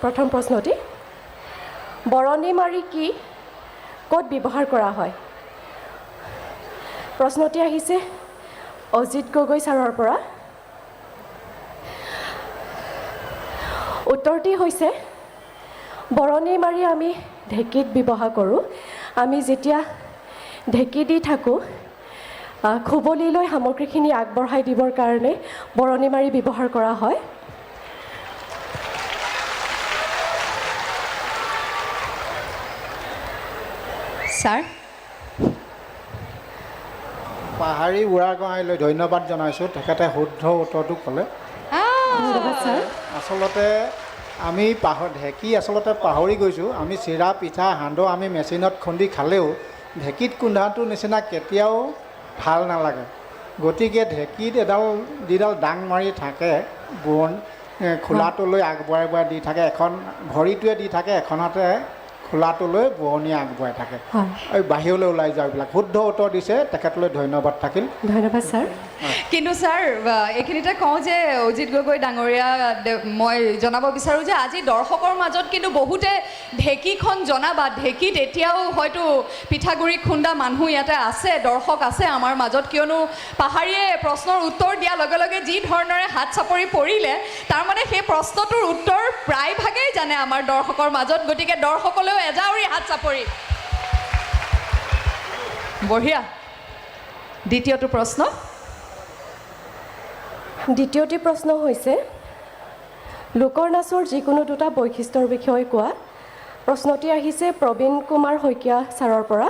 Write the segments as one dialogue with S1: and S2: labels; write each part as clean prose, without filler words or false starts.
S1: প্ৰথম প্ৰশ্নটি বৰণি মাৰি কি ক'ত ব্যৱহাৰ কৰা হয় প্ৰশ্নটি আহিছে অজিত গগৈ ছাৰৰ পৰা উত্তৰটি হৈছে বৰণি মাৰি আমি ঢেঁকীত ব্যৱহাৰ কৰোঁ আমি যেতিয়া ঢেঁকী দি থাকোঁ খুবলিলৈ সামগ্ৰীখিনি আগবঢ়াই দিবৰ কাৰণে বৰণি মাৰি ব্যৱহাৰ কৰা হয়
S2: ছাৰ
S3: পাহাৰী বুঢ়াগোহাঁইলৈ ধন্যবাদ জনাইছোঁ তেখেতে শুদ্ধ উত্তৰটো ক'লে
S1: ধন্যবাদ ছাৰ
S3: আচলতে আমি ঢেঁকী আচলতে পাহৰি গৈছোঁ আমি চিৰা পিঠা সান্দহ আমি মেচিনত খুন্দি খালেও ঢেঁকীত খুন্দাটোৰ নিচিনা কেতিয়াও ভাল নালাগে গতিকে ঢেঁকীত যিডাল ডাং মাৰি থাকে বোৱন খোলাটোলৈ আগবঢ়াই দি থাকে এখন ভৰিটোৱে দি থাকে এখন হাতে খোলাটোলৈ বোৱনীয়ে আগবঢ়াই থাকে এই বাহিৰলৈ ওলাই যোৱা এইবিলাক শুদ্ধ উত্তৰ দিছে তেখেতলৈ ধন্যবাদ থাকিল
S1: ধন্যবাদ ছাৰ
S2: কিন্তু ছাৰ এইখিনিতে কওঁ যে অজিত গগৈ ডাঙৰীয়া মই জনাব বিচাৰোঁ যে আজি দৰ্শকৰ মাজত কিন্তু বহুতে ঢেঁকীখন জনা বা ঢেঁকীত এতিয়াও হয়তো পিঠাগুড়ি খুন্দা মানুহ ইয়াতে আছে দৰ্শক আছে আমাৰ মাজত কিয়নো পাহাৰীয়ে প্ৰশ্নৰ উত্তৰ দিয়াৰ লগে লগে যি ধৰণেৰে হাত চাপৰি পৰিলে তাৰমানে সেই প্ৰশ্নটোৰ উত্তৰ প্ৰায়ভাগেই জানে আমাৰ দৰ্শকৰ মাজত গতিকে দৰ্শকলৈও এজাউৰি হাত চাপৰি বঢ়িয়া দ্বিতীয়টো প্ৰশ্ন
S1: দ্বিতীয়টি প্ৰশ্ন হৈছে লোকৰ নাচৰ যিকোনো দুটা বৈশিষ্ট্যৰ বিষয়ে কোৱা প্ৰশ্নটি আহিছে প্ৰবীণ কুমাৰ শইকীয়া ছাৰৰ পৰা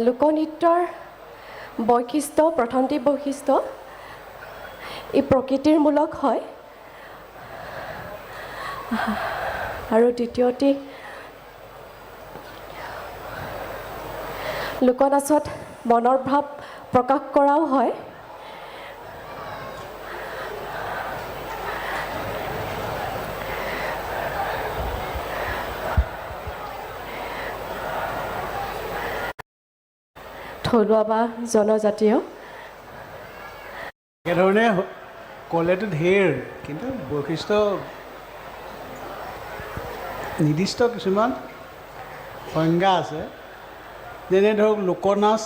S1: লোকনৃত্যৰ বৈশিষ্ট্য প্ৰথমটি বৈশিষ্ট্য ই প্ৰকৃতিৰমূলক হয় আৰু দ্বিতীয়টি লোকনাচত মনৰ ভাৱ প্ৰকাশ কৰাও হয় থলুৱা বা জনজাতীয়
S4: একেধৰণে ক'লেতো ঢেৰ কিন্তু বৈশিষ্ট্য নিৰ্দিষ্ট কিছুমান সংজ্ঞা আছে যেনে ধৰক লোকনাচ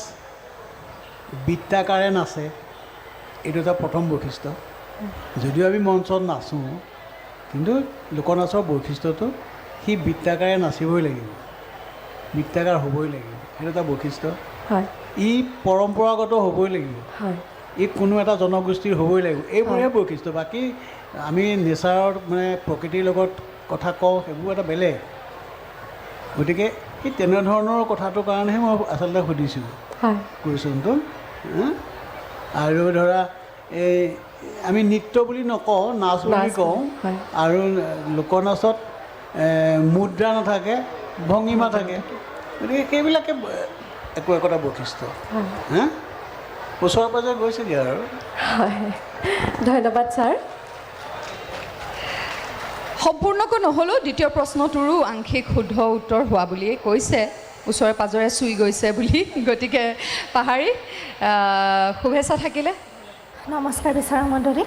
S4: বৃত্তাকাৰে নাচে এইটো এটা প্ৰথম বৈশিষ্ট্য যদিও আমি মঞ্চত নাচোঁ কিন্তু লোকনাচৰ বৈশিষ্ট্যটো সি বৃত্তাকাৰে নাচিবই লাগিব বৃত্তাকাৰ হ'বই লাগিব সেইটো এটা বৈশিষ্ট্য
S1: হয়
S4: ই পৰম্পৰাগত হ'বই লাগিব
S1: হয়
S4: ই কোনো এটা জনগোষ্ঠীৰ হ'বই লাগিব এইবোৰহে বৈশিষ্ট্য বাকী আমি নেচাৰৰ মানে প্ৰকৃতিৰ লগত কথা কওঁ সেইবোৰ এটা বেলেগ গতিকে সেই তেনেধৰণৰ কথাটোৰ কাৰণেহে মই আচলতে সুধিছোঁ কুৱেশ্যনটো আৰু ধৰা এই আমি নৃত্য বুলি নকওঁ নাচ বুলি কওঁ আৰু লোকনাচত মুদ্ৰা নাথাকে ভংগীমা থাকে গতিকে সেইবিলাকে একোটা বৈশিষ্ট্য হা ওচৰে পাজৰে গৈছেগৈ আৰু
S1: হয় ধন্যবাদ ছাৰ
S2: সম্পূৰ্ণকৈ নহ'লেও দ্বিতীয় প্ৰশ্নটোৰো আংশিক শুদ্ধ উত্তৰ হোৱা বুলিয়েই কৈছে ওচৰে পাজৰে চুই গৈছে বুলি গতিকে পাহাৰী শুভেচ্ছা থাকিলে
S5: নমস্কাৰ বিচৰা মণ্ডলী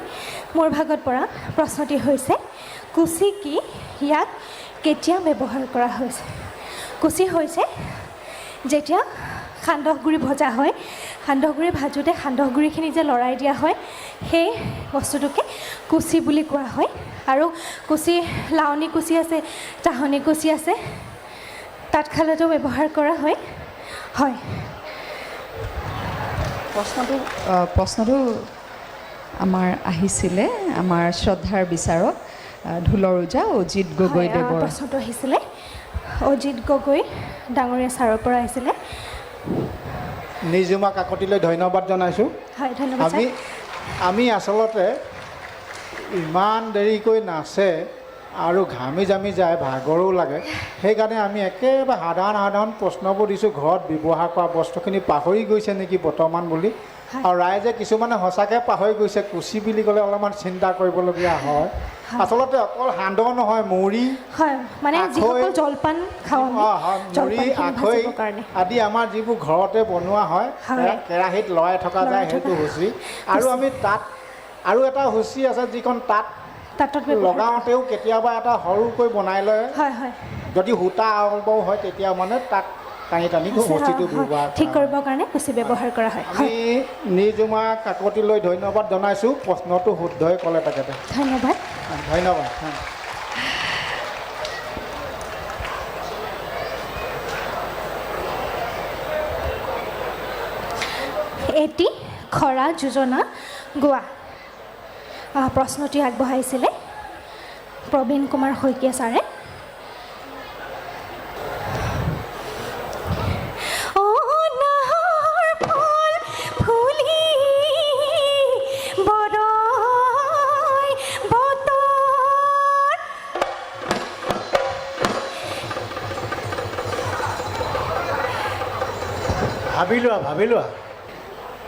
S5: মোৰ ভাগত পৰা প্ৰশ্নটি হৈছে কুচি কি ইয়াক কেতিয়া ব্যৱহাৰ কৰা হৈছে কুচি হৈছে যেতিয়া সান্দহগুড়ি ভজা হয় সান্দহগুড়ি ভাজোঁতে সান্দহগুড়িখিনি যে লৰাই দিয়া হয় সেই বস্তুটোকে কুচি বুলি কোৱা হয় আৰু কুচি লাৱনী কুচি আছে চাহনী কুচি আছে তাঁতশালতো ব্যৱহাৰ কৰা হয় হয়
S2: প্ৰশ্নটো আমাৰ আহিছিলে আমাৰ শ্ৰদ্ধাৰ বিচাৰক ঢোলৰ ওজা অজিত গগৈদেৱৰ
S5: প্ৰশ্নটো আহিছিলে অজিত গগৈ ডাঙৰীয়া ছাৰৰ পৰা আহিছিলে
S3: নিজুমা কাকতিলৈ ধন্যবাদ জনাইছোঁ
S5: হয় ধন্যবাদ
S3: আমি আচলতে ইমান দেৰিকৈ নাচে আৰু ঘামি জামি যায় ভাগৰো লাগে সেইকাৰণে আমি একেবাৰে সাধাৰণ প্ৰশ্নবোৰ দিছোঁ ঘৰত ব্যৱহাৰ কৰা বস্তুখিনি পাহৰি গৈছে নেকি বৰ্তমান বুলি আৰু ৰাইজে কিছুমানে সঁচাকৈ পাহৰি গৈছে কুচি বুলি ক'লে অলপমান চিন্তা কৰিবলগীয়া হয় আচলতে অকল সান্দহ নহয়, মুড়ি
S5: হয়, মানে
S3: আখৈ,
S5: যিসকল জলপান খাওঁ আমি
S3: মুড়ি,
S5: জলপানখিনি
S3: আখৈ
S5: ভাজিবৰ কাৰণে
S3: আদি আমাৰ যিবোৰ ঘৰতে বনোৱা হয়,
S5: হয়।
S3: কেৰাহীত লৰাই থকা
S5: লৰাই
S3: যায়,
S5: থকা
S3: সেইটো হুঁচি। আৰু আমি তাত আৰু এটা হুঁচি আছে, যিখন তাত
S5: তাঁতত ব্যৱহাৰ
S3: লগাওঁতেও কেতিয়াবা এটা সৰুকৈ বনাই লয়,
S5: হয় হয়
S3: যদি সূতা আৰম্ভও হয় তেতিয়া মানে তাক টানি টানি হুঁচিটো ব্যৱহাৰ
S5: ঠিক
S3: কৰা হয়।
S5: কৰিবৰ কাৰণে কুচি ব্যৱহাৰ কৰা হয়।
S3: আমি নিজুমা কাকতিলৈ ধন্যবাদ জনাইছোঁ, প্ৰশ্নটো শুদ্ধই ক'লে তেখেতে।
S5: ধন্যবাদ।
S3: ধন্যবাদ।
S5: এটি খৰা যোজনা গোৱা। প্ৰশ্নটি আগবঢ়াইছিলে প্ৰবীণ কুমাৰ শইকীয়া ছাৰে।
S4: ভাবি লোৱা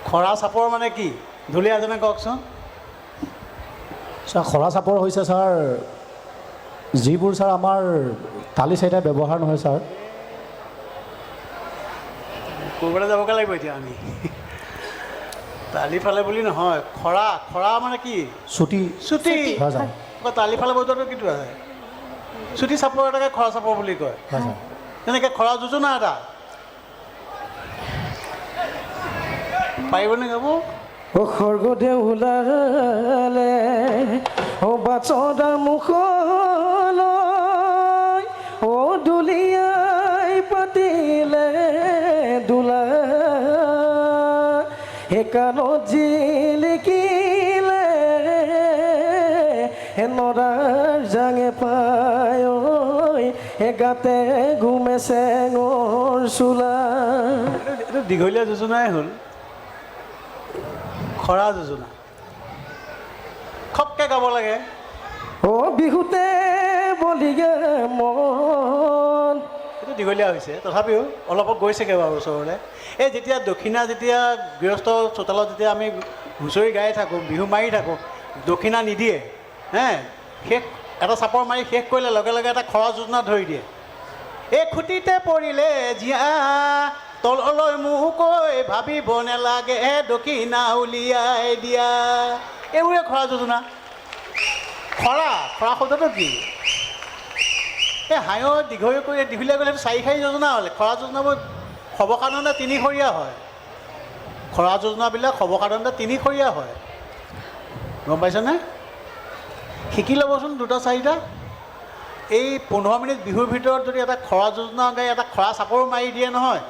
S4: খৰা চাপৰ মানে কি? ঢুলীয়াজনে কওকচোন।
S6: ছাৰ খৰা চাপৰ হৈছে ছাৰ যিবোৰ ছাৰ আমাৰ তালি চাইটা ব্যৱহাৰ নহয় ছাৰ।
S4: ক'ৰবালৈ যাবগৈ লাগিব এতিয়া আমি। তালি ফালে বুলি নহয়, খৰা মানে কি?
S6: চুটি
S4: চুটি।
S6: হয় ছাৰ।
S4: আকৌ তালি ফালে বজোৱাটো কিটো আছে? চুটি চাপৰ এটাকে খৰা চাপৰ বুলি কয়।
S6: হয় ছাৰ।
S4: তেনেকৈ খৰা যোজনা এটা পাৰিবনে গাব?
S7: স্বৰ্গদেউ ওলালে বাটৰ মুখলৈ দুলীয়াই পাতিলে দোলা সেইকাৰণত জিলিকিলে নৰাৰ জাঙে পায় গাতে ঘুমে চেঙৰ চোলা।
S4: এইটো দীঘলীয়া যোজনাই হ'ল খৰা যোজনা। খপকৈ গাব লাগে।
S7: বিহুতে বলিগে মন।
S4: এইটো দীঘলীয়া হৈছে, তথাপিও অলপত গৈছেগৈ বাৰু ওচৰলৈ। এই যেতিয়া দক্ষিণা, যেতিয়া গৃহস্থ চোতালত যেতিয়া আমি হুঁচৰি গাই থাকোঁ, বিহু মাৰি থাকোঁ, দক্ষিণা নিদিয়ে, শেষ এটা চাপৰ মাৰি শেষ কৰিলে লগে লগে এটা খৰা যোজনা ধৰি দিয়ে। এই খুটিতে পৰিলে জীয়া তললৈ মোকৈ ভাবিব নেলাগে দক্ষিণা উলিয়াই দিয়া। এইবোৰে খৰা যোজনা। খৰা শব্দটো কি? এই হাঁহৰ দীঘলীয়া কৰি দীঘলীয়া কৰিলে চাৰিশাৰী যোজনা হ'লে। খৰা যোজনাবোৰ সৰ্বসাধাৰণতে তিনিশৰীয়া হয়। খৰা যোজনাবিলাক সৰ্বসাধাৰণতে তিনিশৰীয়া হয়, গম পাইছেনে? শিকি ল'বচোন দুটা চাৰিটা। এই 15 মিনিট বিহুৰ ভিতৰত যদি এটা খৰা যোজনা গাই এটা খৰা চাপৰো মাৰি দিয়ে নহয়,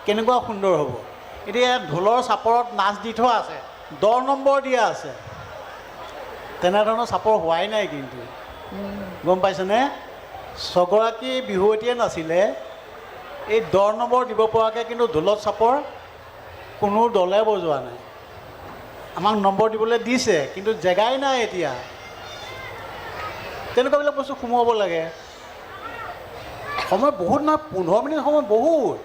S4: কেনেকুৱা সুন্দৰ হ'ব। এতিয়া ঢোলৰ চাপৰত নাচ দি থোৱা আছে, 10 নম্বৰ দিয়া আছে। তেনেধৰণৰ চাপৰ হোৱাই নাই কিন্তু, গম পাইছেনে? ছগৰাকী বিহুৱতীয়ে নাছিলে, এই 10 নম্বৰ দিব পৰাকৈ কিন্তু ঢোলত চাপৰ কোনো দলে বজোৱা নাই। আমাক নম্বৰ দিবলৈ দিছে, কিন্তু জেগাই নাই এতিয়া। তেনেকুৱাবিলাক বস্তু সোমোৱাব লাগে। সময় বহুত নহয়, 15 মিনিট সময় বহুত।